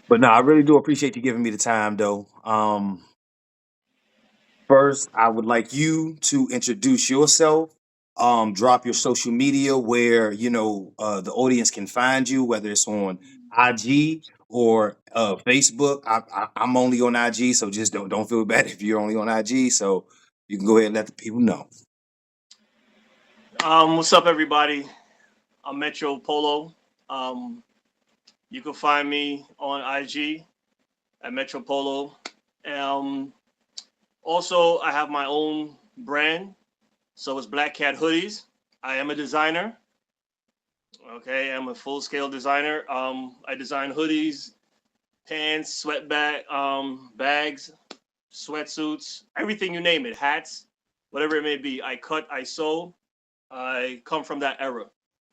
But no, I really do appreciate you giving me the time, though. First, I would like you to introduce yourself. Drop your social media where the audience can find you, whether it's on IG or Facebook. I'm only on IG, so just don't feel bad if you're only on IG. So you can go ahead and let the people know. What's up, everybody? I'm Metro Polo. Um, you can find me on IG at Metro Polo. Um, Also, I have my own brand, so it's Black Cat Hoodies. I am a designer. Okay, I'm a full-scale designer. I design hoodies, pants, bags, sweatsuits, everything you name it, hats, whatever it may be. I cut, I sew. I come from that era.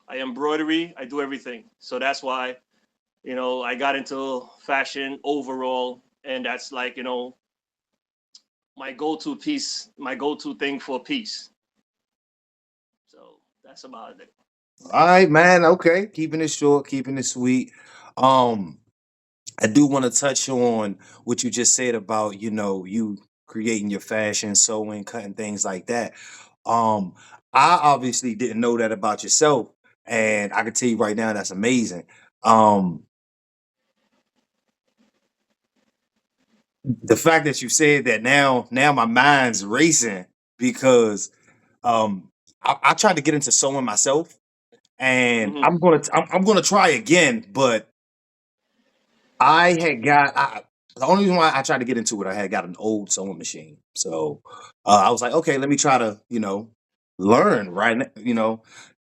I embroidery. I do everything. So that's why I got into fashion overall, and that's like my go-to piece, my go-to thing for a piece. So that's about it. All right, man. Okay, keeping it short, keeping it sweet. Um, I do want to touch on what you just said about, you creating your fashion, sewing, cutting things like that. Um, I obviously didn't know that about yourself, and I can tell you right now that's amazing. Um, the fact that you said that now my mind's racing because I tried to get into sewing myself, and Hmm. I'm gonna try again, but the only reason why I tried to get into it, I had got an old sewing machine. So I was like, okay, let me try to, learn, right?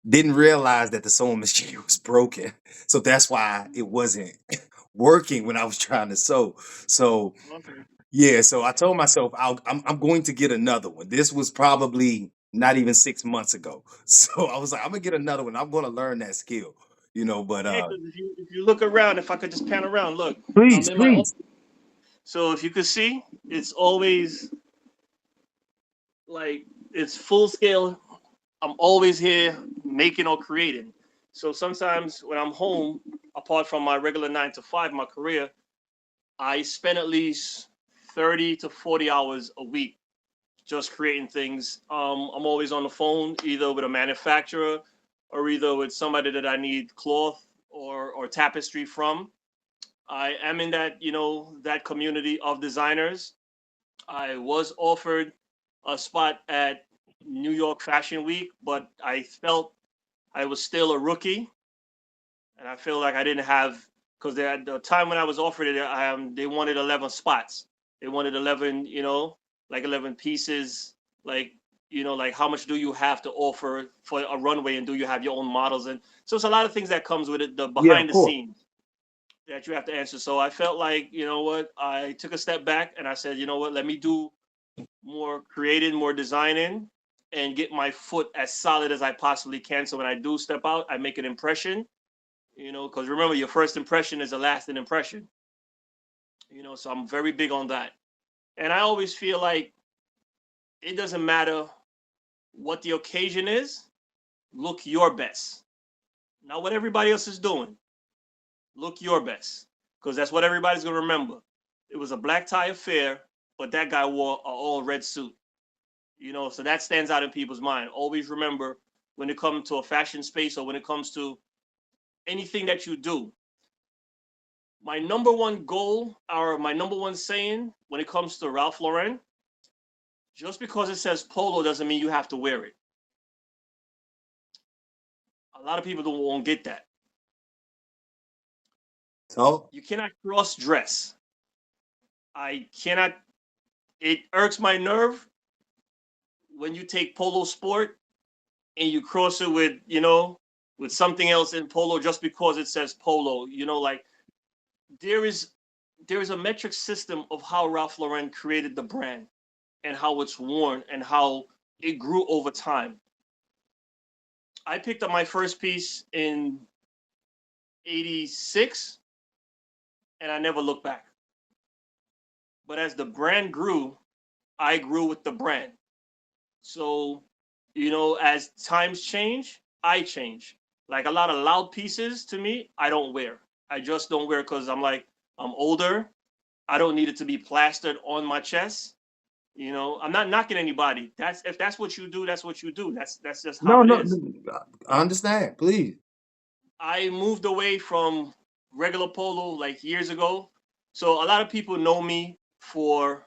Didn't realize that the sewing machine was broken. So that's why it wasn't working when I was trying to sew. So Okay. yeah, so I told myself I'm going to get another one. This was probably not even 6 months ago. So I was like, I'm gonna get another one. I'm gonna learn that skill, but Yeah, because if you look around, if I could just pan around, look, I'm please, in my office. please. So if you could see, it's always like it's full scale. I'm always here making or creating. So sometimes when I'm home, apart from my regular 9 to 5, my career, I spend at least 30 to 40 hours a week just creating things. I'm always on the phone, either with a manufacturer or either with somebody that I need cloth or tapestry from. I am in that community of designers. I was offered a spot at New York Fashion Week, but I felt I was still a rookie, and I feel like I didn't have because at the time when I was offered it, they wanted 11 spots. They wanted 11, like 11 pieces, like like how much do you have to offer for a runway, and do you have your own models? And so it's a lot of things that comes with it, the Yeah, of behind the course. scenes that you have to answer. So I felt like, what, I took a step back and I said, what, let me do more creating, more designing, and get my foot as solid as I possibly can. So when I do step out, I make an impression, because remember, your first impression is a lasting impression, so I'm very big on that. And I always feel like it doesn't matter what the occasion is, look your best. Not what everybody else is doing. Look your best. Because that's what everybody's going to remember. It was a black tie affair, but that guy wore an all red suit. So that stands out in people's mind. Always remember when it comes to a fashion space or when it comes to anything that you do, my number one goal or my number one saying when it comes to Ralph Lauren, just because it says polo doesn't mean you have to wear it. A lot of people won't get that. So You cannot cross dress. I cannot, it irks my nerve when you take polo sport and you cross it with something else in polo just because it says polo. Like there is there is a metric system of how Ralph Lauren created the brand and how it's worn and how it grew over time. I picked up my first piece in '86 and I never looked back. But as the brand grew, I grew with the brand. So, as times change, I change. Like a lot of loud pieces to me, I don't wear. I just don't wear because I'm like, I'm older. I don't need it to be plastered on my chest. I'm not knocking anybody. That's if that's what you do, that's what you do. That's just how No, it no, is. I understand. Please. I moved away from regular polo like years ago. So a lot of people know me for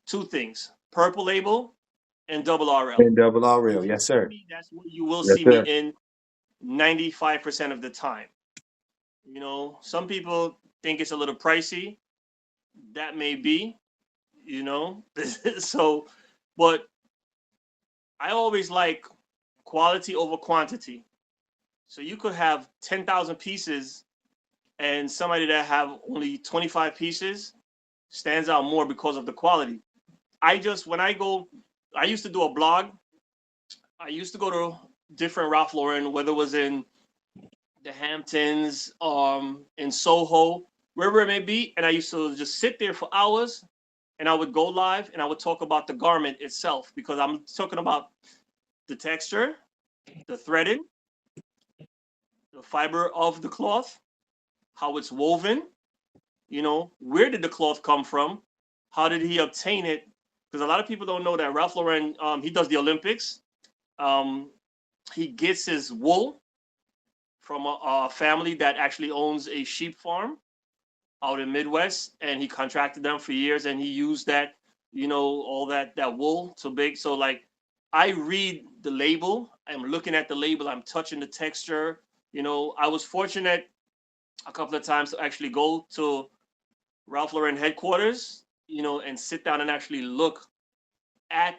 two things: Purple Label and Double RL. And double R If real. you Yes, see sir. me, that's what you will Yes, see me sir. in 95% of the time. Some people think it's a little pricey. That may be, you know. So, but I always like quality over quantity. So you could have 10,000 pieces and somebody that have only 25 pieces stands out more because of the quality. When I go, I used to do a blog. I used to go to different Ralph Lauren, whether it was in the Hamptons, in Soho, wherever it may be. And I used to just sit there for hours and I would go live and I would talk about the garment itself because I'm talking about the texture, the threading, the fiber of the cloth, how it's woven, where did the cloth come from? How did he obtain it? Because a lot of people don't know that Ralph Lauren, he does the Olympics. Um, he gets his wool from a family that actually owns a sheep farm out in Midwest, and he contracted them for years, and he used that, all that wool to bake. So like, I read the label. I'm looking at the label. I'm touching the texture. I was fortunate a couple of times to actually go to Ralph Lauren headquarters, and sit down and actually look at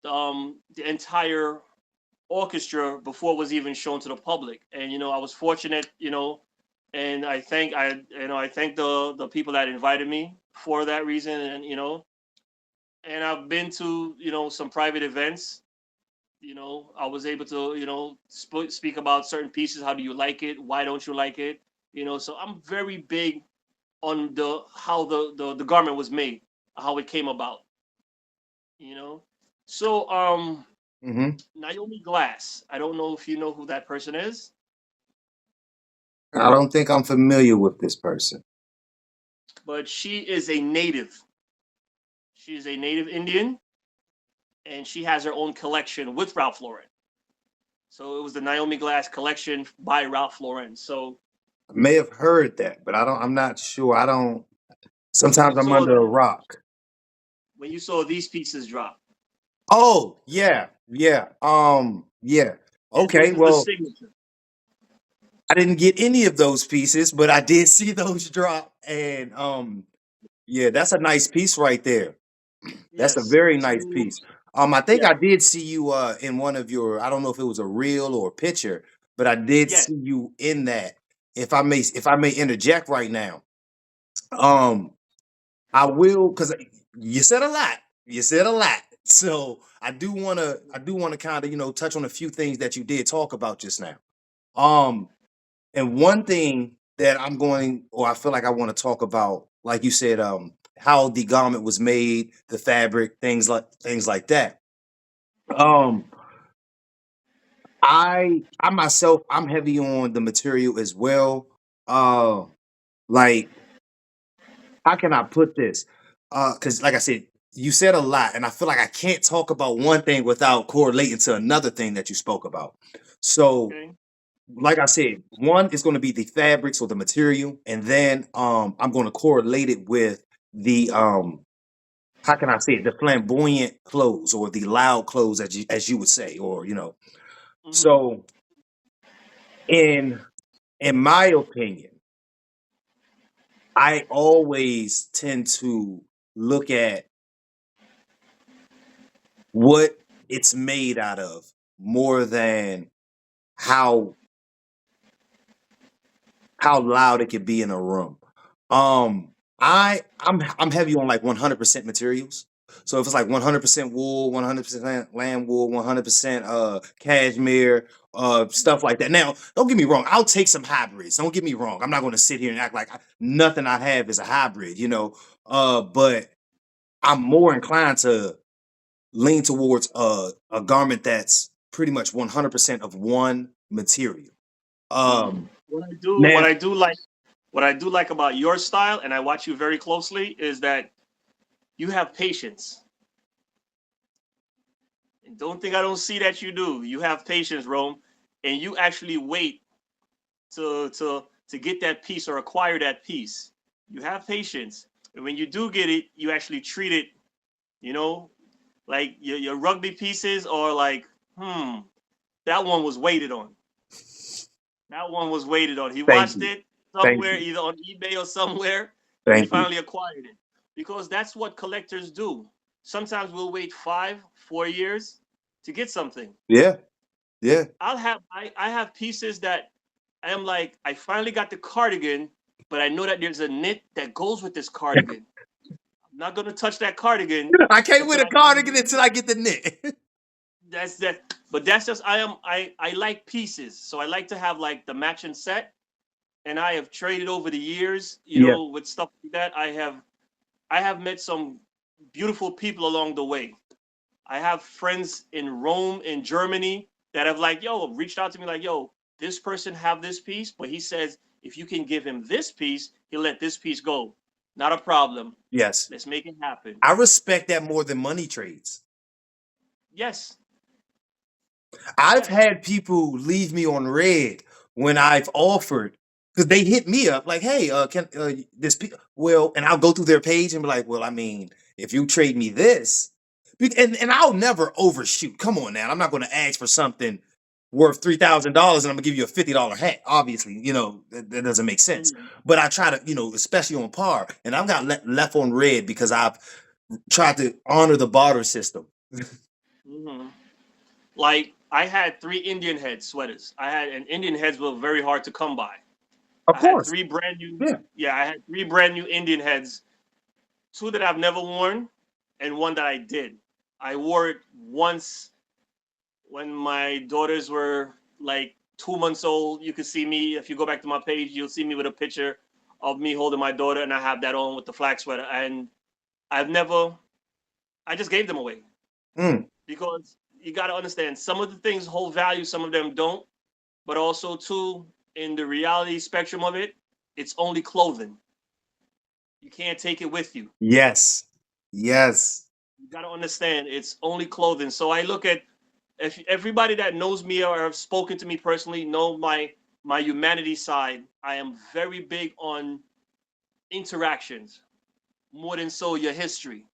the entire orchestra before it was even shown to the public. And I was fortunate, and I thank the people that invited me for that reason, and and I've been to some private events. I was able to speak about certain pieces. How do you like it? Why don't you like it? So I'm very big on the how the garment was made, how it came about. You know, so Hmm. Naomi Glass. I don't know if you know who that person is, I don't think I'm familiar with this person. but she is a native. She is a native Indian, and she has her own collection with Ralph Lauren. So it was the Naomi Glass collection by Ralph Lauren. So I may have heard that, but I'm not sure. I don't. when Sometimes you I'm saw under a rock. when you saw these pieces drop, Oh, yeah. Yeah. Yeah. and Okay. this is the Well, signature. I didn't get any of those pieces, but I did see those drop. And yeah, that's a nice piece right there. That's a Yes. very So nice piece. I think yeah, I did see you in one of your, I don't know if it was a reel or a picture, but I did yes. see you in that. If I may interject right now. Um I will, because you said a lot. You said a lot. So I do wanna kind of, touch on a few things that you did talk about just now. Um and one thing that I'm going, or I feel like I want to talk about, like you said, how the garment was made, the fabric, things like that. Um, I myself, I'm heavy on the material as well. Uh, like, how can I put this? Because like I said, you said a lot, and I feel like I can't talk about one thing without correlating to another thing that you spoke about. So Okay. like I said, one is going to be the fabrics or the material, and then I'm going to correlate it with the how can I say it, the flamboyant clothes or the loud clothes, as you would say, or Hmm. So in my opinion, I always tend to look at what it's made out of more than how how loud it could be in a room. I'm heavy on like 100% materials. So if it's like 100% wool, 100% lamb wool, 100% cashmere, stuff like that. Now, don't get me wrong. I'll take some hybrids. Don't get me wrong. I'm not going to sit here and act like nothing I have is a hybrid. But I'm more inclined to lean towards a garment that's pretty much 100% of one material. Hmm. Um, What I do, now, what I do like, What I do like about your style, and I watch you very closely, is that you have patience. And don't think I don't see that you do. You have patience, Rome, and you actually wait to get that piece or acquire that piece. You have patience, and when you do get it, you actually treat it. You know, like your rugby pieces are like, hmm, that one was waited on. That one was waited on. He Thank watched you. it Thank somewhere, you. either on eBay or somewhere, and he Thank you. finally acquired it. Because that's what collectors do. Sometimes we'll wait 5, 4 years to get something. Yeah. Yeah. I have pieces that I am like, I finally got the cardigan, but I know that there's a knit that goes with this cardigan. I'm not gonna touch that cardigan I can't wear until the I see cardigan until I get the knit. that's that. But that's just I like pieces, so I like to have like the matching set, and I have traded over the years, Yeah. with stuff like that. I have met some beautiful people along the way. I have friends in Rome, in Germany, that have like, yo, reached out to me like, yo, this person have this piece, but he says if you can give him this piece, he'll let this piece go. Not a problem. Yes. Let's make it happen. I respect that more than money trades. Yes, I've yes. had people leave me on red when I've offered because they hit me up like, "Hey, can this well?" And I'll go through their page and be like, "Well, I mean, if you trade me this, and I'll never overshoot. Come on now, I'm not going to ask for something worth $3,000 and I'm gonna give you a $50 hat. Obviously, that doesn't make sense. Mhm, But I try to, especially on par, and I've got left on red because I've tried to honor the barter system. mhm. Like I had three Indian head sweaters. And Indian heads were very hard to come by. Of I had course, three brand new, yeah. yeah, I had three brand new Indian heads. Two that I've never worn, and one that I did. I wore it once when my daughters were like 2 months old. You can see me if you go back to my page. You'll see me with a picture of me holding my daughter, and I have that on with the flag sweater. And I've never, I just gave them away Mm, because you got to understand some of the things hold value, some of them don't. But also too, in the reality spectrum of it, it's only clothing. You can't take it with you. yes, yes. You got to understand it's only clothing. So I look at, if everybody that knows me or have spoken to me personally know my humanity side. I am very big on interactions more than so your history.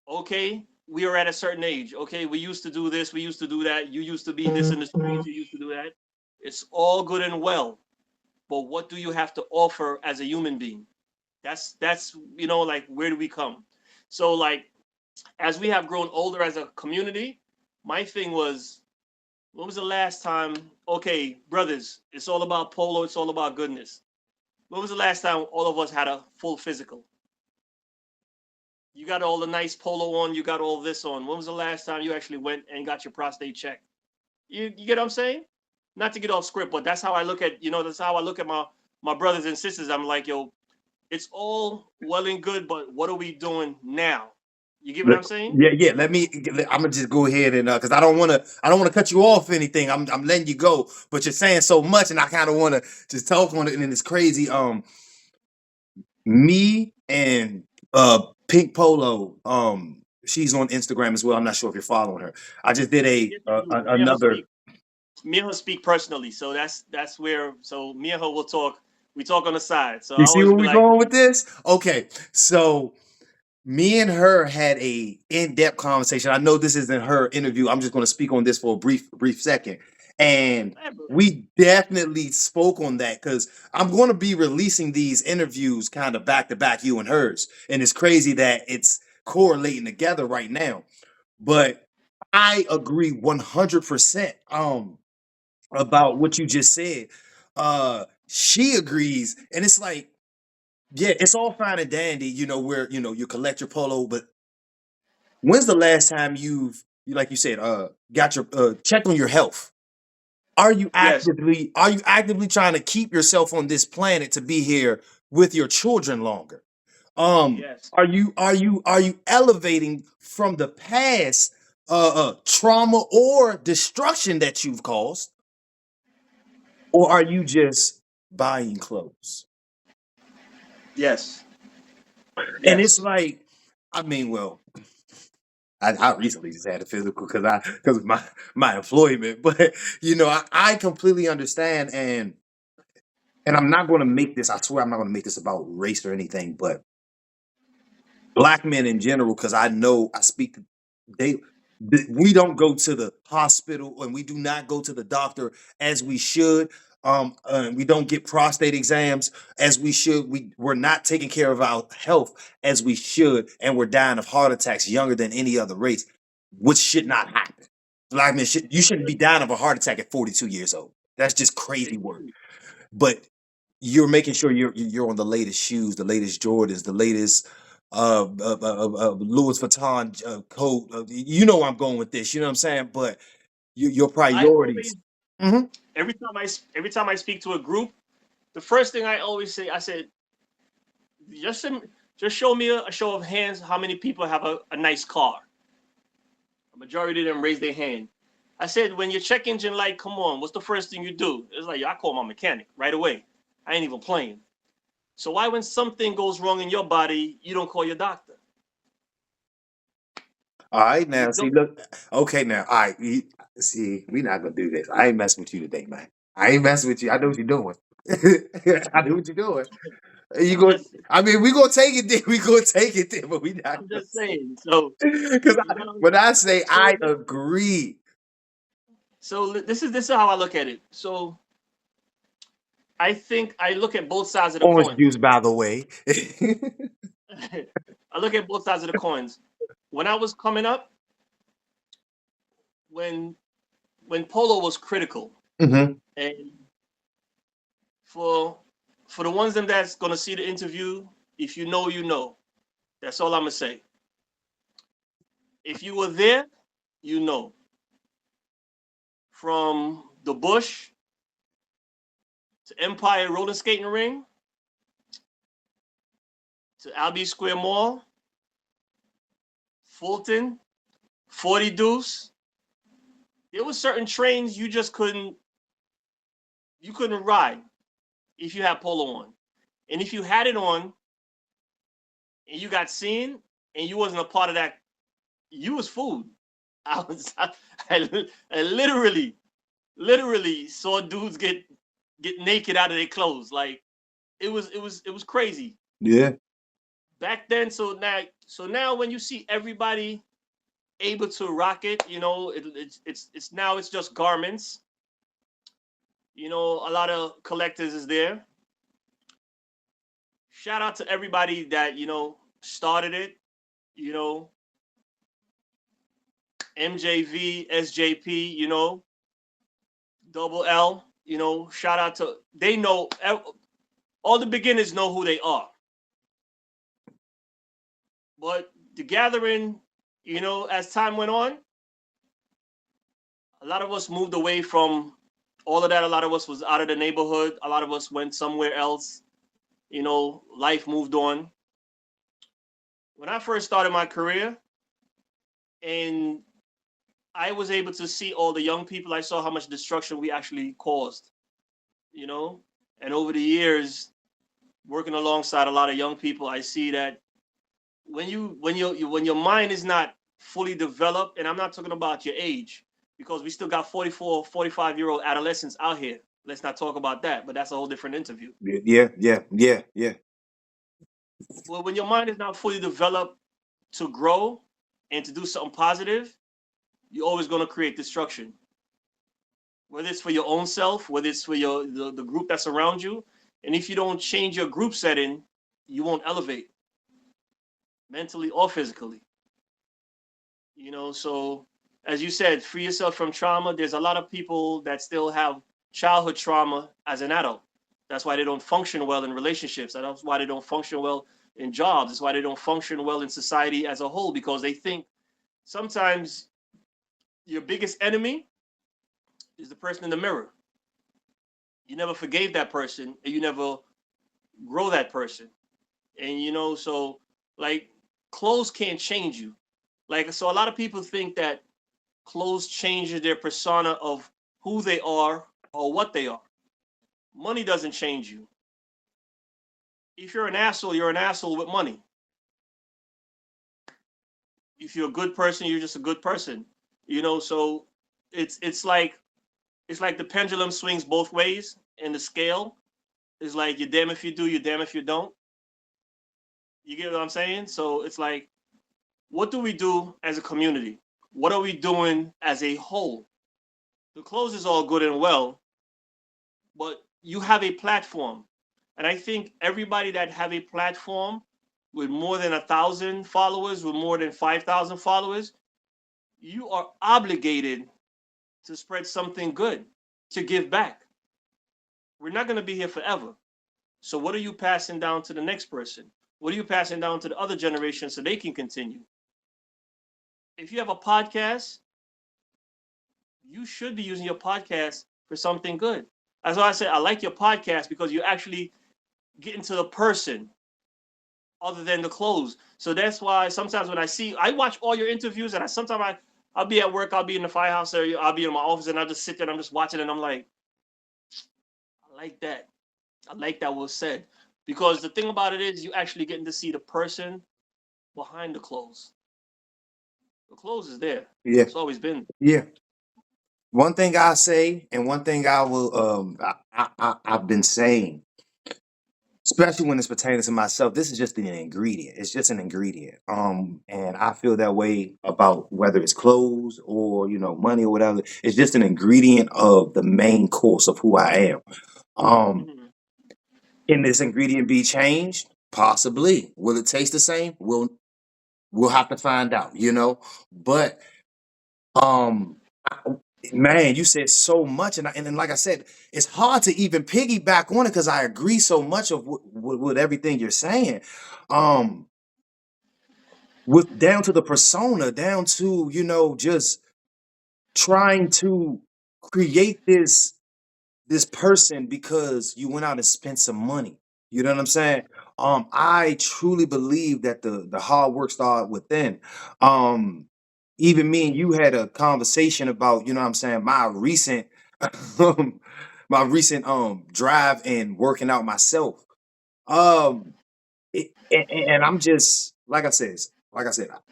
Okay, we are at a certain age. Okay, we used to do this, we used to do that. You used to be this in the streets, you used to do that. It's all good and well, but what do you have to offer as a human being? That's like, where do we come? So like, as we have grown older as a community, my thing was, when was the last time? Okay, brothers, it's all about polo. It's all about goodness. When was the last time all of us had a full physical? You got all the nice polo on. You got all this on. When was the last time you actually went and got your prostate checked? You get what I'm saying? Not to get off script, but that's how I look at that's how I look at my brothers and sisters. I'm like, yo, it's all well and good, but what are we doing now? You get what Le- I'm saying? Yeah, yeah. I'm gonna just go ahead and because I don't want to cut you off or anything. I'm letting you go, but you're saying so much, and I kind of want to just talk on it, and it's crazy. Me and Pink Polo. She's on Instagram as well. I'm not sure if you're following her. I just did Yes, I do. another. Me and her speak personally, so that's where. So me and her will talk. We talk on the side. So I You see always where be we're like, going with this? Okay, so me and her had a in-depth conversation. I know this isn't her interview. I'm just going to speak on this for a brief second. And hey, bro. we definitely spoke on that because I'm going to be releasing these interviews kind of back to back, you and hers. And it's crazy that it's correlating together right now. But I agree 100% about what you just said. She agrees, and it's like, yeah, it's all fine and dandy, where you collect your polo, but when's the last time like you said, got your checked on your health? Yes, Are you actively trying to keep yourself on this planet to be here with your children longer? yes. Are you elevating from the past trauma or destruction that you've caused, or are you just buying clothes? Yes. And it's Yes. like, I mean, well, I recently just had a physical because of my employment, but I completely understand, and I'm not going to make this. I swear, I'm not going to make this about race or anything, but black men in general, because I know I speak to they. We don't go to the hospital and we do not go to the doctor as we should. We don't get prostate exams as we should. We're not taking care of our health as we should, and we're dying of heart attacks younger than any other race, which should not happen. Black men you shouldn't be dying of a heart attack at 42 years old. That's just crazy work. But you're making sure you're on the latest shoes, the latest Jordans, the latest Louis Vuitton coat. You know where I'm going with this. You know what I'm saying? But your I priorities. always Hmm. every time I speak to a group, the first thing I always say, I said, just just show me a show of hands how many people have a nice car. A majority of them raise their hand. I said, when your check engine light come on, what's the first thing you do? It's like, yeah, I call my mechanic right away. I ain't even playing. So why, when something goes wrong in your body, you don't call your doctor? All right, You now see, don't. look. Okay, now, all right. See, we're not gonna do this. I ain't messing with you today, man. I ain't messing with you. I know what you're doing. I know what you're doing. You I'm going just, I mean, we gonna take it there. We gonna take it there, but we not I'm gonna. just saying. So Because you gotta. when I say So I agree, this is how I look at it. So I think I look at both sides of the orange coin. juice, by the way. I look at both sides of the coins. When I was coming up, when polo was critical, Hmm. and for the ones them that's gonna see the interview, if you know, you know. That's all I'm gonna say. If you were there, you know. From the Bush to Empire Roller Skating Ring to Albee Square Mall, Fulton, 40 Deuce, there were certain trains you couldn't ride if you had polo on. And if you had it on and you got seen and you wasn't a part of that, you was food. I was I literally saw dudes get naked out of their clothes. Like it was crazy Yeah. back then. So now when you see everybody able to rock it, it's now it's just garments. A lot of collectors is there. Shout out to everybody that started it. You know, MJV, SJP. Double L. Shout out to they know all the beginners know who they are. But the gathering, as time went on, a lot of us moved away from all of that. A lot of us was out of the neighborhood. A lot of us went somewhere else. Life moved on. When I first started my career and I was able to see all the young people, I saw how much destruction we actually caused, you know? And over the years, working alongside a lot of young people, I see that when your mind is not fully developed, and I'm not talking about your age, because we still got 44, 45-year-old adolescents out here. Let's not talk about that, but that's a whole different interview. Yeah, yeah, yeah, yeah. Well, when your mind is not fully developed to grow and to do something positive, you're always going to create destruction. Whether it's for your own self, whether it's for the group that's around you, and if you don't change your group setting, you won't elevate mentally or physically. So as you said, free yourself from trauma. There's a lot of people that still have childhood trauma as an adult. That's why they don't function well in relationships. That's why they don't function well in jobs. That's why they don't function well in society as a whole, because they think sometimes your biggest enemy is the person in the mirror. You never forgave that person and you never grow that person. And so, like, clothes can't change you. Like, so a lot of people think that clothes change their persona of who they are or what they are. Money doesn't change you. If you're an asshole, you're an asshole with money. If you're a good person, you're just a good person. So it's like the pendulum swings both ways, and the scale is like you're damn if you do, you're damn if you don't. You get what I'm saying? So it's like, what do we do as a community? What are we doing as a whole? The clothes is all good and well, but you have a platform. And I think everybody that have a platform with more than 1,000 followers, with more than 5,000 followers, you are obligated to spread something good, to give back. We're not going to be here forever. So what are you passing down to the next person? What are you passing down to the other generation so they can continue? If you have a podcast, you should be using your podcast for something good. That's why I said I like your podcast, because you actually get into the person other than the clothes. So that's why sometimes when I watch all your interviews, and I'll be at work, I'll be in the firehouse area, I'll be in my office, and I'll just sit there and I'm just watching, and I'm like, I like that. I like that was said. Because the thing about it is, you actually getting to see the person behind the clothes. The clothes is there. Yeah, It's always been. yeah. One thing I say, and one thing I will, I've been saying, especially when it's pertaining to myself, this is just an ingredient. It's just an ingredient. And I feel that way about whether it's clothes or money or whatever. It's just an ingredient of the main course of who I am. Um, Mhm. can this ingredient be changed? Possibly. Will it taste the same? We'll have to find out. But um, I- man, you said so much, and then like I said, it's hard to even piggyback on it because I agree so much of with everything you're saying. Um, with down to the persona, down to just trying to create this person because you went out and spent some money. You know what I'm saying? I truly believe that the hard work started within. Um, even me and you had a conversation about, what I'm saying, um, my recent drive and working out myself. Um, and I'm just like I said,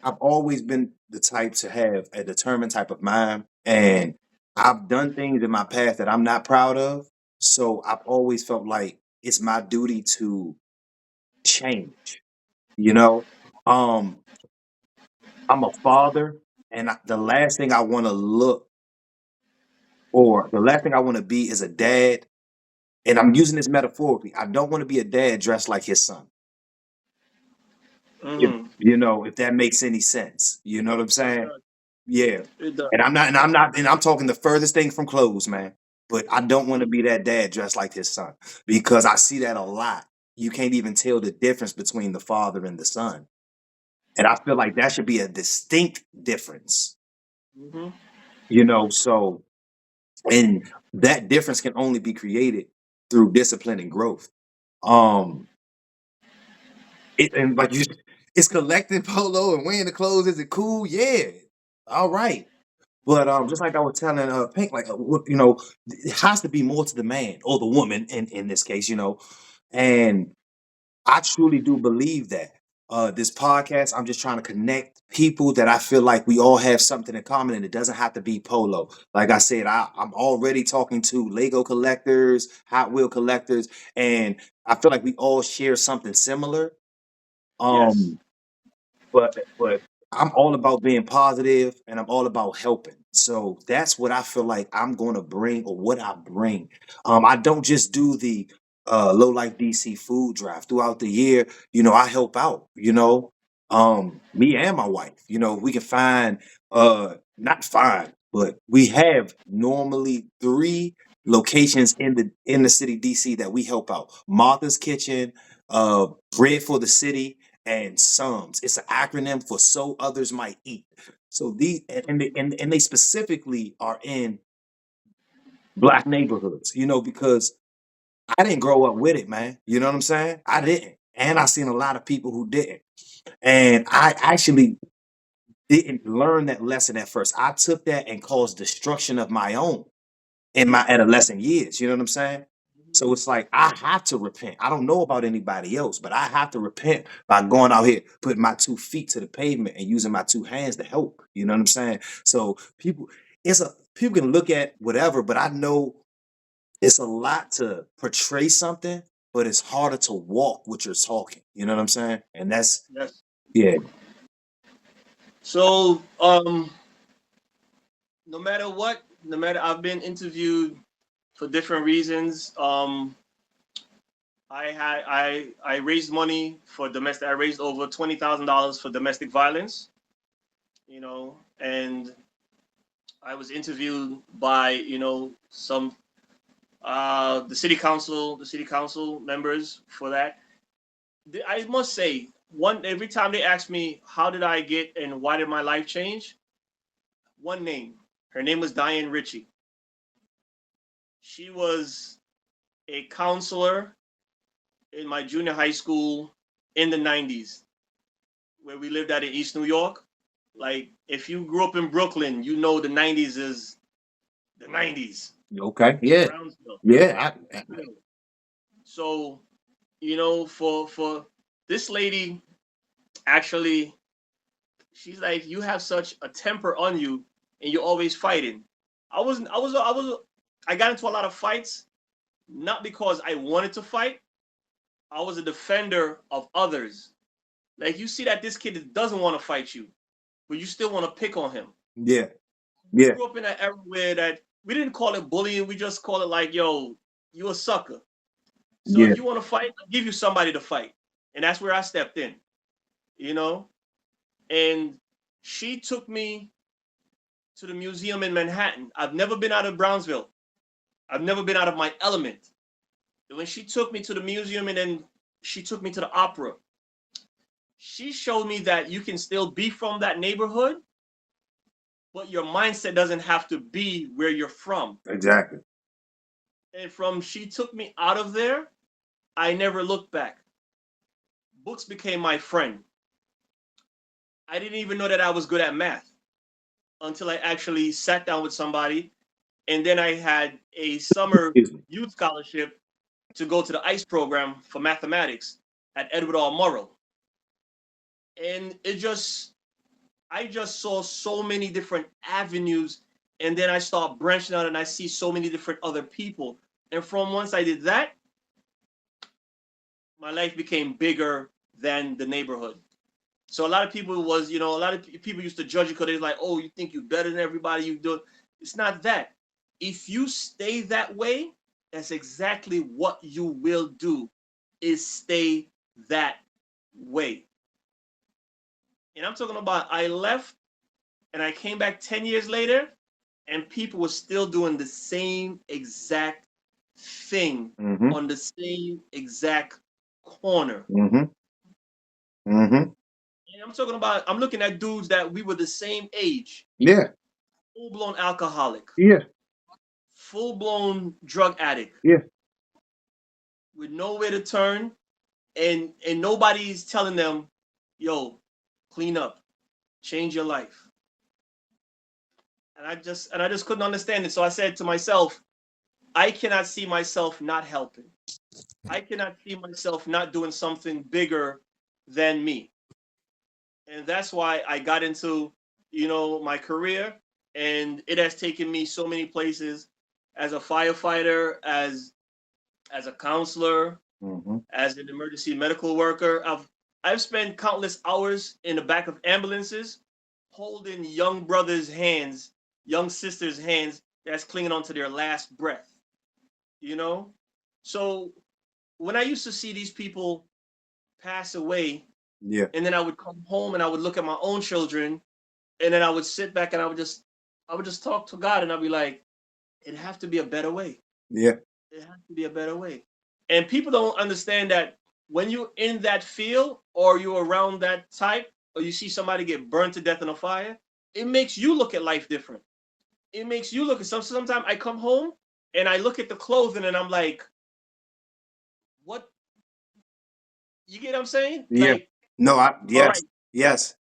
I've always been the type to have a determined type of mind, and I've done things in my past that I'm not proud of. So I've always felt like it's my duty to change. You know, um, I'm a father, and the last thing I want to look, or the last thing I want to be, is a dad. And I'm using this metaphorically. I don't want to be a dad dressed like his son. Mhm. If that makes any sense. You know what I'm It saying? does. Yeah. It does. And I'm talking the furthest thing from clothes, man. But I don't want to Mhm. be that dad dressed like his son because I see that a lot. You can't even tell the difference between the father and the son. And I feel like that should be a distinct difference, Mhm. so and that difference can only be created through discipline and growth. Um and like it's collecting polo and wearing the clothes. Is it cool? Yeah. All right. But just like I was telling Pink, like it has to be more to the man or the woman in this case, and I truly do believe that. This podcast, I'm just trying to connect people that I feel like we all have something in common, and it doesn't have to be polo. Like I said, I'm already talking to Lego collectors, Hot Wheel collectors, and I feel like we all share something similar. Yes. Um, but I'm all about being positive and I'm all about helping. So that's what I feel like I'm going to bring, or what I bring. I don't just do the low life DC food drive throughout the year. I help out. Me and my wife. We can find not find, but we have normally three locations in the city DC that we help out. Martha's Kitchen, Bread for the City, and SOMES. It's an acronym for So Others Might Eat. So these and they specifically are in black neighborhoods, because I didn't grow up with it, man. You know what I'm saying? I didn't. And I seen a lot of people who didn't. And I actually didn't learn that lesson at first. I took that and caused destruction of my own in my adolescent years. You know what I'm saying? So it's like I have to repent. I don't know about anybody else, but I have to repent by going out here, putting my 2 feet to the pavement and using my 2 hands to help. You know what I'm saying? So people can look at whatever, but I know it's a lot to portray something, but it's harder to walk what you're talking. You know what I'm saying? And that's Yes. yeah. So, no matter what, no matter I've been interviewed for different reasons. I raised money for domestic. I raised over $20,000 for domestic violence. You know, and I was interviewed by some the city council members for that. I must say, one every time they ask me how did I get and why did my life change, one name. Her name was Diane Ritchie. She was a counselor in my junior high school in the 90s, where we lived at in East New York. Like, if you grew up in Brooklyn, you know the 90s is the 90s. Okay. Yeah. Brownsville. Yeah. So, for this lady, actually, she's like, you have such a temper on you, and you're always fighting. I got into a lot of fights, not because I wanted to fight. I was a defender of others. Like, you see that this kid doesn't want to fight you, but you still want to pick on him. Yeah. We Yeah. grew up in an era where that we didn't call it bullying, we just call it like, yo, you a sucker. So Yeah. if you want to fight, I'll give you somebody to fight. And that's where I stepped in, you know? And she took me to the museum in Manhattan. I've never been out of Brownsville. I've never been out of my element. And when she took me to the museum and then she took me to the opera, she showed me that you can still be from that neighborhood, but your mindset doesn't have to be where you're from. Exactly. And from she took me out of there, I never looked back. Books became my friend. I didn't even know that I was good at math until I actually sat down with somebody. And then I had a summer Excuse me. youth scholarship to go to the ICE program for mathematics at Edward R. Murrow. And I just saw so many different avenues. And then I start branching out and I see so many different other people. And from once I did that, my life became bigger than the neighborhood. So a lot of people a lot of people used to judge you because they're like, oh, you think you're better than everybody. You do it. It's not that. If you stay that way, that's exactly what you will do. Is stay that way. And I'm talking about I left and I came back 10 years later, and people were still doing the same exact thing Mm-hmm. on the same exact corner. Mm-hmm. Mm-hmm. And I'm looking at dudes that we were the same age, Yeah. full blown alcoholic, Yeah. full blown drug addict, Yeah. with nowhere to turn, and nobody's telling them, yo, clean up, change your life. And I just couldn't understand it. So I said to myself, I cannot see myself not helping. I cannot see myself not doing something bigger than me. And that's why I got into, my career, and it has taken me so many places as a firefighter, as a counselor, Mm-hmm. as an emergency medical worker. I've spent countless hours in the back of ambulances holding young brothers' hands, young sisters' hands that's clinging on to their last breath, you know? So when I used to see these people pass away, Yeah. and then I would come home and I would look at my own children, and then I would sit back and I would just talk to God, and I'd be like, it have to be a better way. Yeah. It has to be a better way. And people don't understand that when you're in that field or you're around that type, or you see somebody get burned to death in a fire, it makes you look at life different. It makes you look at sometimes I come home and I look at the clothing and I'm like, what? You get what I'm saying? Yeah. Like, No, all yes. right. Yes.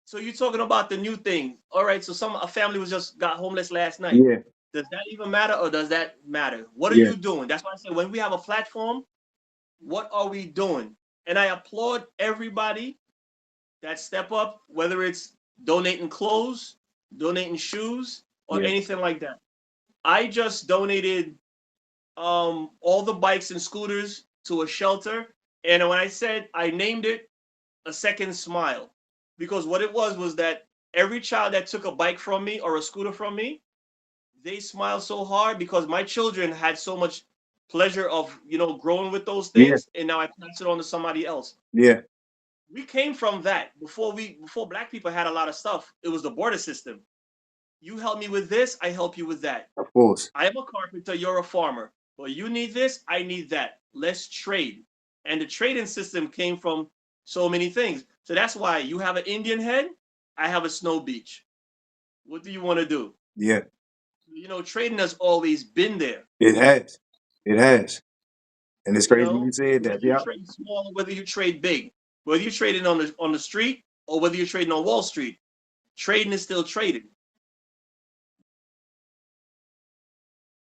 So you're talking about the new thing. All right. So a family was just got homeless last night. Yeah. Does that even matter, or does that matter? What are Yeah. you doing? That's why I say when we have a platform, what are we doing? And I applaud everybody that step up, whether it's donating clothes, donating shoes, or Yeah. anything like that. I just donated all the bikes and scooters to a shelter, and when I said I named it a second smile, because what it was that every child that took a bike from me or a scooter from me, they smiled so hard because my children had so much pleasure of growing with those Yeah. things, and now I pass it on to somebody else. Yeah. We came from that before black people had a lot of stuff. It was the border system. You help me with this, I help you with that. Of course. I am a carpenter, you're a farmer. Well, you need this, I need that. Let's trade. And the trading system came from so many things. So that's why you have an Indian head, I have a snow beach. What do you want to do? Yeah. Trading has always been there. It has. It has. And it's crazy you said Whether that. you Yeah. trade small or whether you trade big, whether you're trading on the street or whether you're trading on Wall Street, trading is still trading.